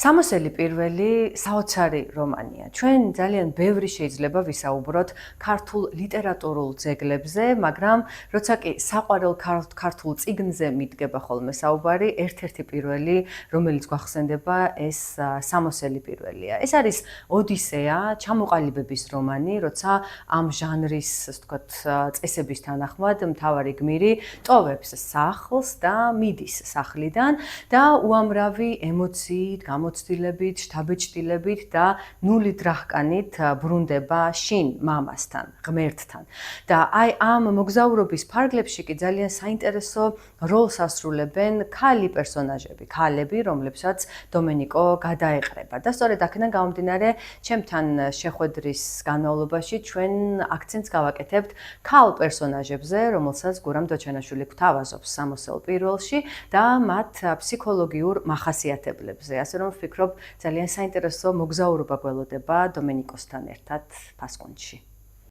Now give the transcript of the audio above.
სამოსელი პირველი საოცარი რომანია. ჩვენ ძალიან ბევრი შეიძლება ვისაუბროთ ქართულ ლიტერატურულ ძეგლებზე, მაგრამ როცა კი საყვარელ ქართულ წიგნზე მიდგება ხოლმე საუბარი, ერთ-ერთი პირველი, რომელიც გვახსენდება, ეს სამოსელი პირველია. ეს არის ოდისეა, ჩამოყალიბების რომანი, როცა ამ ჟანრის, ასე ვთქვათ, წესების თანახმად მთავარი გმირი ტოვებს სახლს და მიდის სახლიდან და უამრავი ემოციით, გამოცდილებით, შთაბეჭდილებით და ნული დრახკანით ბრუნდება შინ მამასთან, ღმერთთან. და აი ამ მოგზაურობის ფარგლებში კი ძალიან საინტერესო როლს ასრულებენ ქალი პერსონაჟები, ქალები, რომლებსაც დომენიკო გადაეყრება. და სწორედ აქედან გამომდინარე, ჩემთან შეხვედრის განმავლობაში ჩვენ აქცენტს გავაკეთებთ ქალ პერსონაჟებზე, რომელსაც გურამ დოჩანაშვილი გვთავაზობს სამოსელ პირველში და მათ ფსიქოლოგიურ მახასიათებლებზე. ასე რომ ვფიქრობ, ძალიან საინტერესო მოგზაურობა გველოდება დომენიკოსთან ერთად ფასკუნჯში.